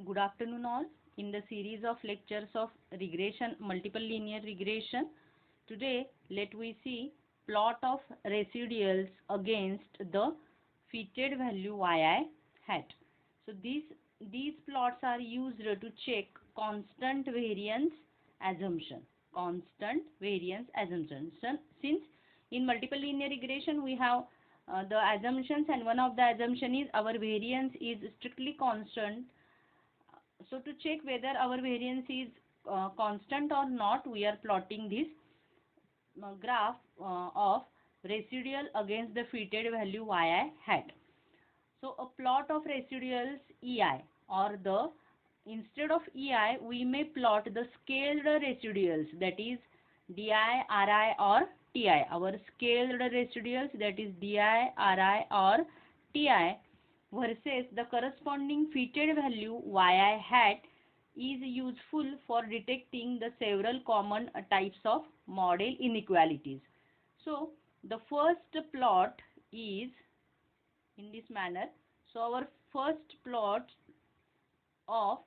Good afternoon all. In the series of lectures of regression, multiple linear regression, today let we see plot of residuals against the fitted value yi hat. So these plots are used to check constant variance assumption. Constant variance assumption. Since in multiple linear regression we have the assumptions, and one of the assumption is our variance is strictly constant. So to check whether our variance is constant or not, we are plotting this graph of residual against the fitted value yi hat. So a plot of residuals ei, or the instead of ei we may plot the scaled residuals, that is di, ri or ti. Our scaled residuals, that is di, ri or ti, versus the corresponding fitted value yi hat, is useful for detecting the several common types of model inequalities. So the first plot is in this manner. So our first plot of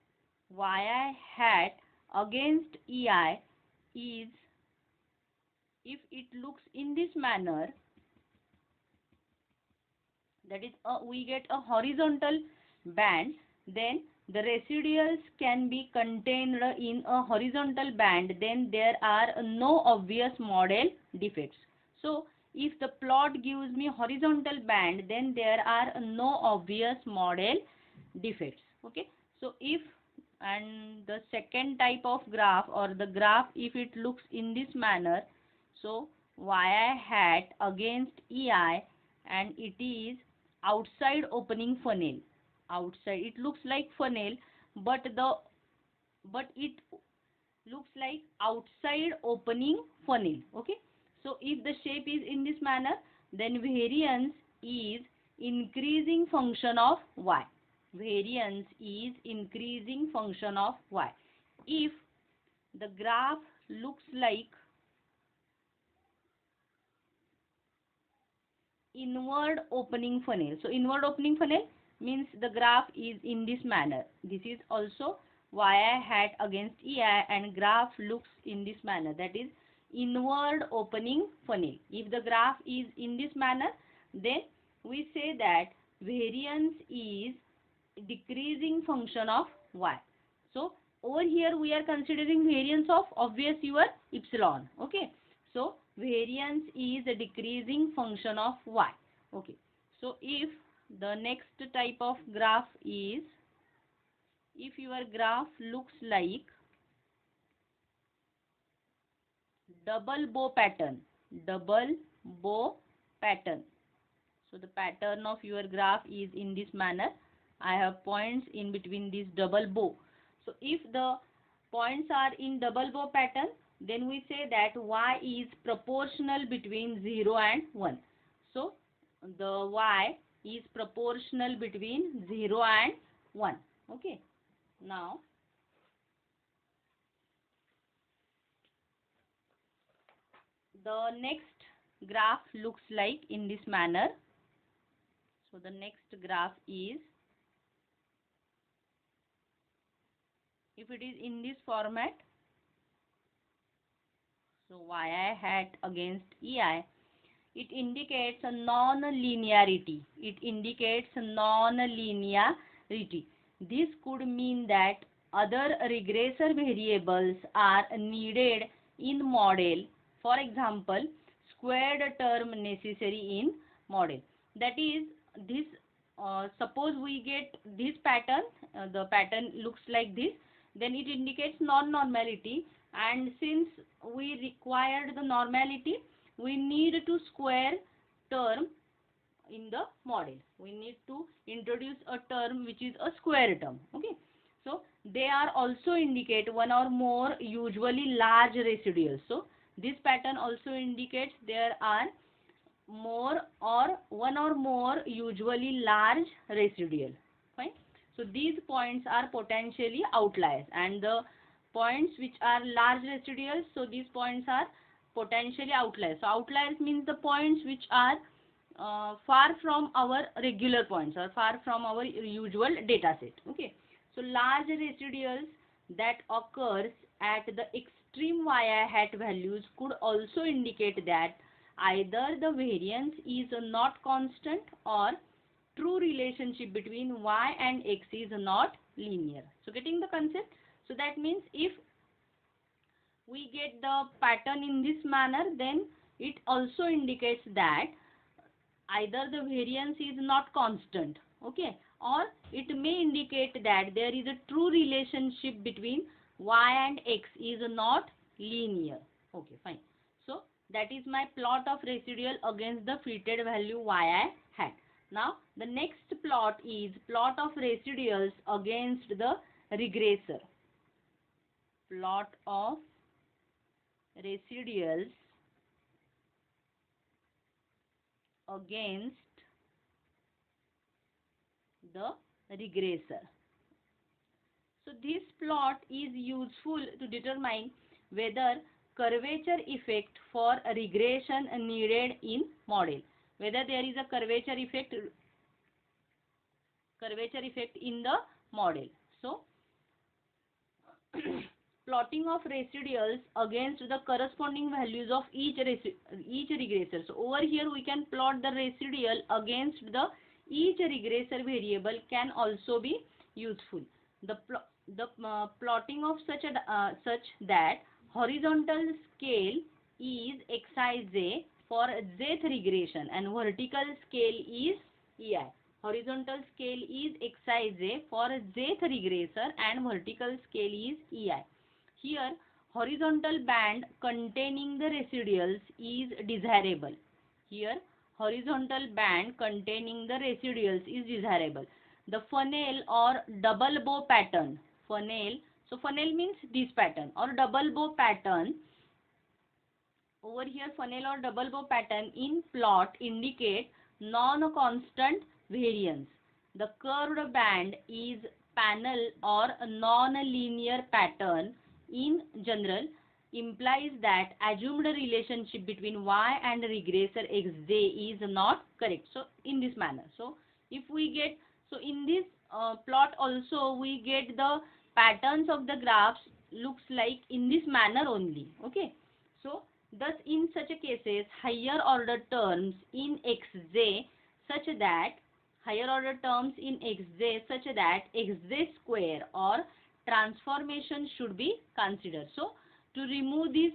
yi hat against ei is, if it looks in this manner, that is we get a horizontal band, then the residuals can be contained in a horizontal band, then there are no obvious model defects. So if the plot gives me horizontal band, then there are no obvious model defects. Okay, so if, and the second type of graph, or the graph, if it looks in this manner, so yi hat against ei, and it is outside opening funnel. Outside it looks like funnel, but it looks like outside opening funnel. Okay, so if the shape is in this manner, then variance is increasing function of y. Variance is increasing function of y. If the graph looks like inward opening funnel, so inward opening funnel means the graph is in this manner. This is also yi hat against ei, and graph looks in this manner, that is inward opening funnel. If the graph is in this manner, then we say that variance is decreasing function of y. So over here we are considering variance of obvious your epsilon. Okay, so variance is a decreasing function of y. Okay, so if the next type of graph is, if your graph looks like double bow pattern, double bow pattern. So the pattern of your graph is in this manner. I have points in between this double bow. So if the points are in double bow pattern, then we say that y is proportional between 0 and 1. So the y is proportional between 0 and 1. Okay, now the next graph looks like in this manner. So the next graph is, if it is in this format, so yi hat against ei, it indicates a non-linearity. It indicates non-linearity. This could mean that other regressor variables are needed in model. For example, squared term necessary in model. That is, this suppose we get this pattern, the pattern looks like this, then it indicates non-normality, and since we required the normality, we need to square term in the model. We need to introduce a term which is a square term. Okay, so they are also indicate one or more usually large residuals. So this pattern also indicates there are more or one or more usually large residual. Fine. So these points are potentially outliers, and the points which are large residuals, so these points are potentially outliers. So outliers means the points which are far from our regular points, or far from our usual data set. Okay, So large residuals that occurs at the extreme y hat values could also indicate that either the variance is not constant or true relationship between y and x is not linear. So getting the concept? So that means if we get the pattern in this manner, then it also indicates that either the variance is not constant, okay, or it may indicate that there is a true relationship between y and x is not linear. Okay, fine. So that is my plot of residual against the fitted value yi hat. Now the next plot is plot of residuals against the regressor. Plot of residuals against the regressor. So this plot is useful to determine whether curvature effect for regression needed in model. Whether there is a curvature effect in the model. So plotting of residuals against the corresponding values of each regressor. So over here we can plot the residual against the each regressor variable can also be useful. The plotting of such that horizontal scale is xij for jth regression and vertical scale is ei. Horizontal scale is xij for jth regressor and vertical scale is ei. Here, horizontal band containing the residuals is desirable. Here, horizontal band containing the residuals is desirable. The funnel or double bow pattern. Funnel. So, funnel means this pattern or double bow pattern. Over here, funnel or double bow pattern in plot indicate non-constant variance. The curved band is panel or non-linear pattern in general implies that assumed relationship between y and regressor xj is not correct. So in this manner, so if we get, so in this plot also we get the patterns of the graphs looks like in this manner only. Okay, so thus in such a cases higher order terms in xj such that xj square or transformation should be considered. So to remove this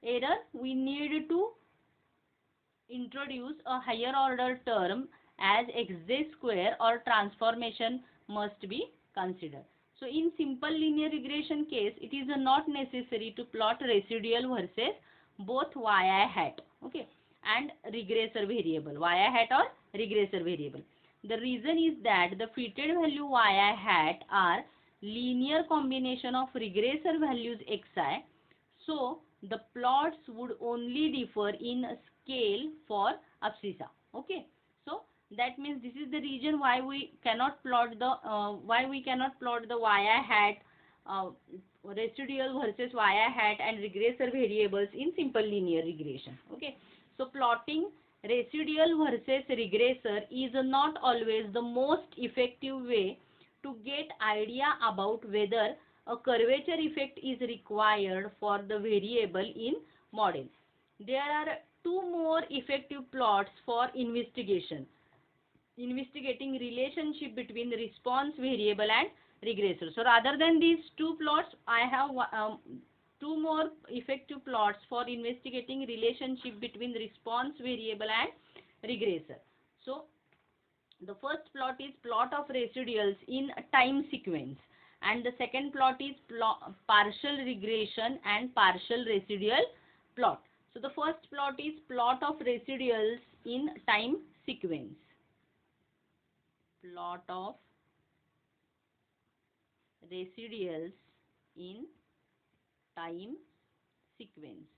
error, we need to introduce a higher order term as xj square or transformation must be considered. So in simple linear regression case, it is not necessary to plot residual versus both yi hat, okay, and regressor variable, yi hat or regressor variable. The reason is that the fitted value yi hat are linear combination of regressor values xi. So the plots would only differ in scale for abscissa. Okay. So that means this is the reason why we cannot plot the yi hat residual versus yi hat and regressor variables in simple linear regression. Okay. So plotting residual versus regressor is not always the most effective way to get idea about whether a curvature effect is required for the variable in model. There are two more effective plots for investigating relationship between the response variable and regressor. So rather than these two plots, I have two more effective plots for investigating relationship between response variable and regressor. So the first plot is plot of residuals in time sequence, and the second plot is partial regression and partial residual plot. So the first plot is plot of residuals in time sequence. Plot of residuals in time sequence.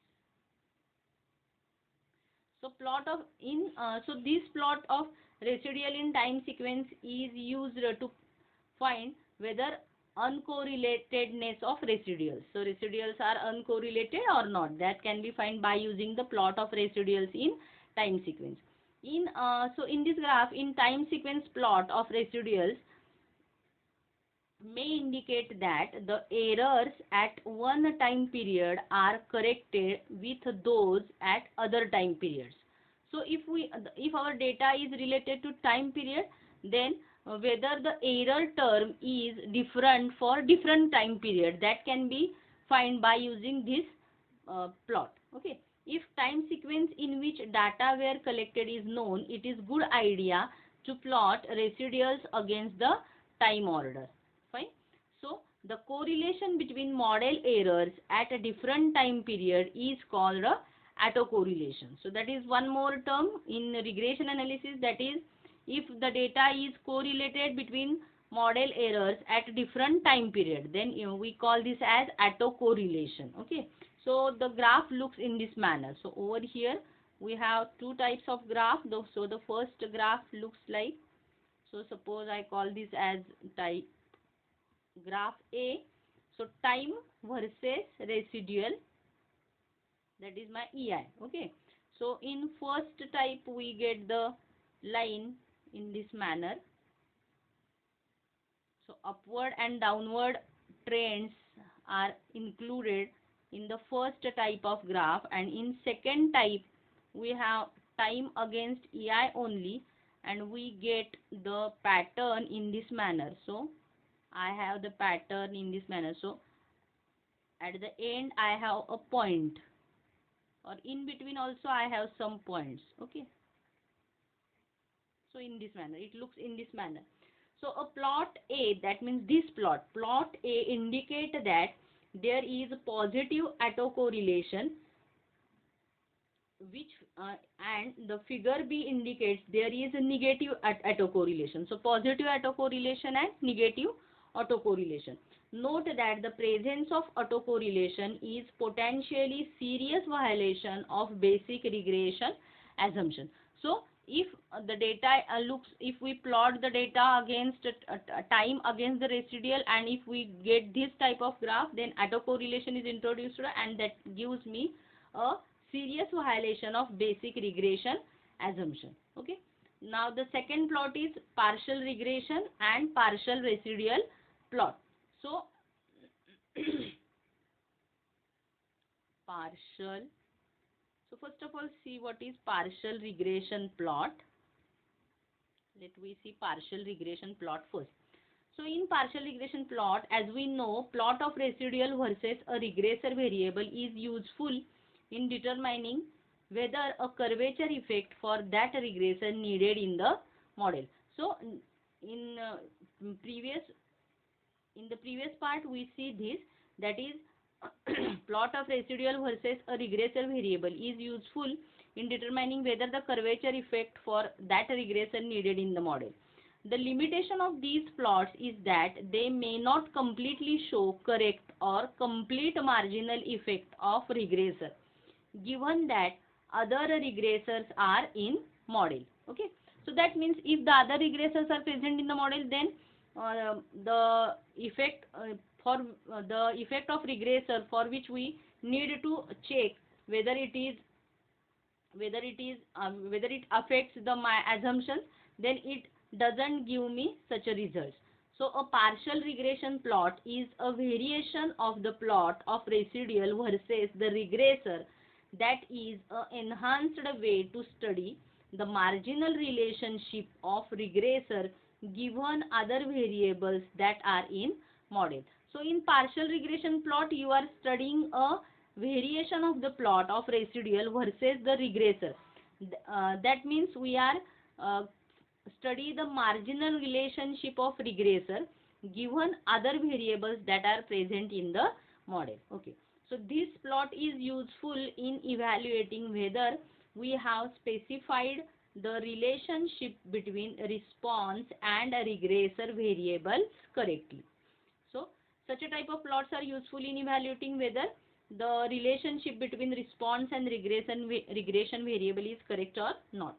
So this plot of residual in time sequence is used to find whether uncorrelatedness of residuals. So residuals are uncorrelated or not. That can be found by using the plot of residuals in time sequence. So in this graph, in time sequence plot of residuals, may indicate that the errors at one time period are corrected with those at other time periods. So if our data is related to time period, then whether the error term is different for different time period, that can be find by using this plot. Okay, if time sequence in which data were collected is known, it is good idea to plot residuals against the time order. Fine. So the correlation between model errors at a different time period is called a autocorrelation. So that is one more term in regression analysis, that is, if the data is correlated between model errors at different time period, then we call this as autocorrelation. Okay, so the graph looks in this manner. So over here we have two types of graph. So the first graph looks like, so suppose I call this as type graph A. So time versus residual, that is my EI. Okay, so in first type we get the line in this manner. So upward and downward trends are included in the first type of graph, and in second type we have time against EI only, and we get the pattern in this manner. So I have the pattern in this manner. So at the end I have a point, or in between also I have some points. Okay, so in this manner it looks in this manner. So a plot A, that means this plot A indicate that there is positive autocorrelation, which and the figure B indicates there is a negative autocorrelation. So positive autocorrelation and negative autocorrelation. Note that the presence of autocorrelation is potentially serious violation of basic regression assumption. So if the data if we plot the data against time against the residual, and if we get this type of graph, then autocorrelation is introduced, and that gives me a serious violation of basic regression assumption. Okay, now the second plot is partial regression and partial residual plot. So partial, so first of all see what is partial regression plot. Let we see partial regression plot first. So in partial regression plot, as we know, plot of residual versus a regressor variable is useful in determining whether a curvature effect for that regressor needed in the model. So in the previous part we see this, that is plot of residual versus a regressor variable is useful in determining whether the curvature effect for that regressor needed in the model. The limitation of these plots is that they may not completely show correct or complete marginal effect of regressor, given that other regressors are in model. Okay, so that means if the other regressors are present in the model, then the effect the effect of regressor for which we need to check whether it affects my assumptions, then it doesn't give me such a result. So a partial regression plot is a variation of the plot of residual versus the regressor, that is an enhanced way to study the marginal relationship of regressor given other variables that are in model. So in partial regression plot you are studying a variation of the plot of residual versus the regressor. That means we are study the marginal relationship of regressor given other variables that are present in the model. Okay, so this plot is useful in evaluating whether we have specified the relationship between response and a regressor variables correctly. So such a type of plots are useful in evaluating whether the relationship between response and regression variable is correct or not.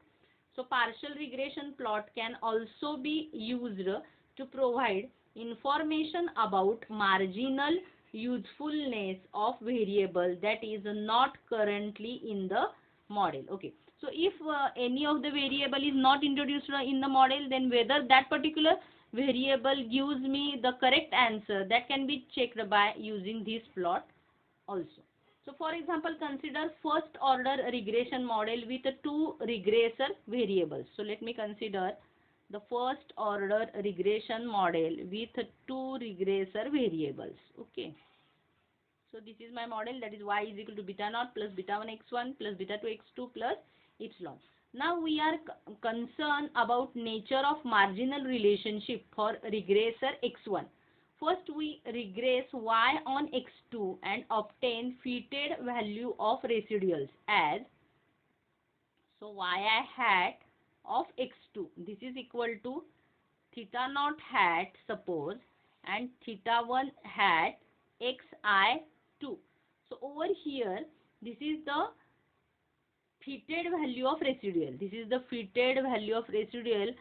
So partial regression plot can also be used to provide information about marginal usefulness of variable that is not currently in the model. Okay, so if any of the variable is not introduced in the model, then whether that particular variable gives me the correct answer, that can be checked by using this plot also. So for example, consider first order regression model with two regressor variables. So let me consider the first order regression model with two regressor variables. Okay. So this is my model, that is y is equal to beta naught plus beta 1 x1 plus beta 2 x2 plus epsilon. Now we are concerned about nature of marginal relationship for regressor x1. First we regress y on x2 and obtain fitted value of residuals as, so yi hat of x2, this is equal to theta naught hat suppose and theta 1 hat xi2. So over here this is the fitted value of residual. This is the fitted value of residual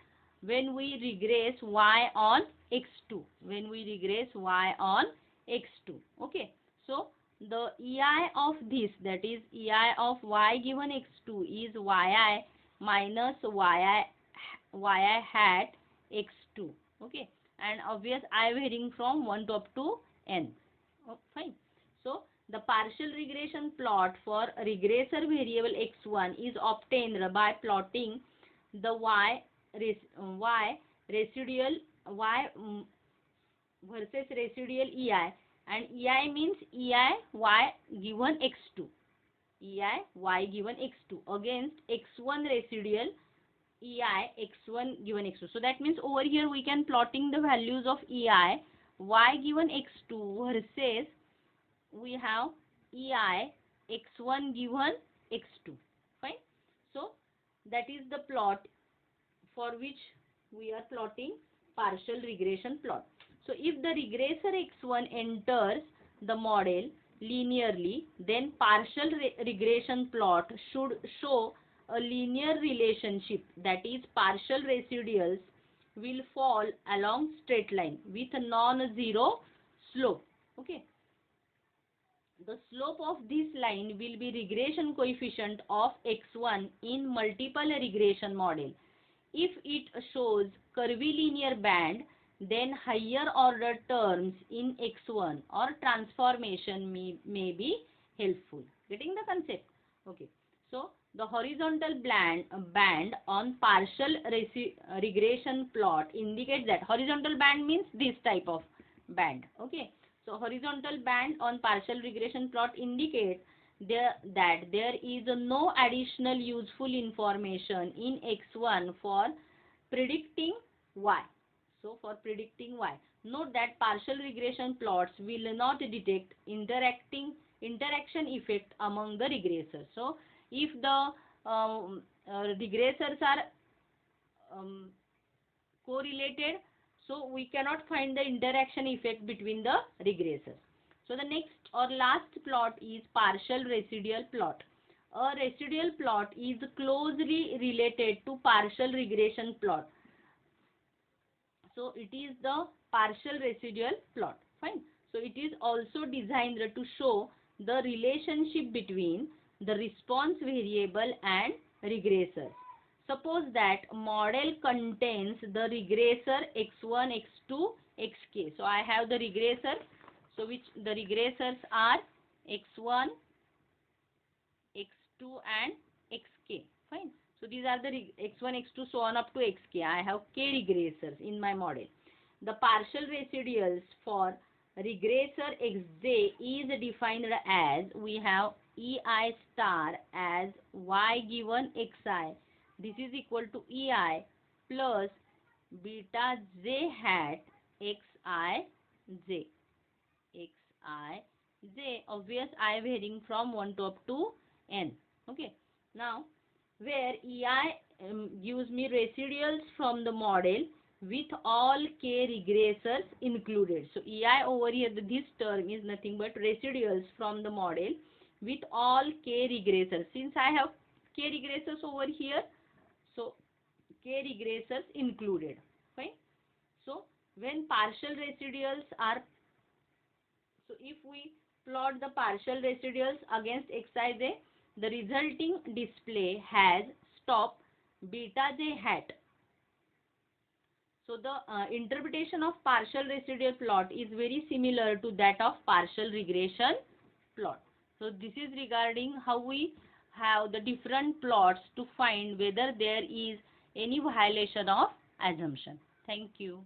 when we regress y on x2. When we regress y on x2. Okay. So the EI of this, that is EI of y given x2 is yi minus yi hat x2. Okay. And obvious I varying from 1 to up to n. Oh, fine. So the partial regression plot for regressor variable x1 is obtained by plotting the y residual y versus residual ei, and ei means ei y given x2, ei y given x2 against x1 residual ei x1 given x2. So that means over here we can plotting the values of ei y given x2 versus we have ei x1 given x2. Fine. So that is the plot for which we are plotting partial regression plot. So if the regressor x1 enters the model linearly, then partial regression plot should show a linear relationship, that is partial residuals will fall along straight line with a non-zero slope. Okay. The slope of this line will be regression coefficient of x1 in multiple regression model. If it shows curvilinear band, then higher order terms in x1 or transformation may be helpful. Getting the concept? Okay. So the horizontal band on partial regression plot indicates that horizontal band means this type of band. Okay. So horizontal band on partial regression plot indicates that there is no additional useful information in x1 for predicting y. So for predicting y, note that partial regression plots will not detect interaction effect among the regressors. So if the regressors are correlated, so we cannot find the interaction effect between the regressors. So the next or last plot is partial residual plot. A residual plot is closely related to partial regression plot. So it is the partial residual plot. Fine. So it is also designed to show the relationship between the response variable and regressor. Suppose that model contains the regressor x1, x2, xk. So I have the regressor. So which the regressors are x1, x2 and xk. Fine. So these are the x1, x2 so on up to xk. I have k regressors in my model. The partial residuals for regressor xj is defined as, we have ei star as y given xi. This is equal to ei plus beta j hat xij. Xij, obvious I varying from 1 to up to n. Okay. Now where ei gives me residuals from the model with all k regressors included. So ei over here, this term is nothing but residuals from the model with all k regressors. Since I have k regressors over here, so k regressors included. Fine. So when partial residuals are, so if we plot the partial residuals against xij, the resulting display has stop beta j hat. So the interpretation of partial residual plot is very similar to that of partial regression plot. So this is regarding how we have the different plots to find whether there is any violation of assumption. Thank you.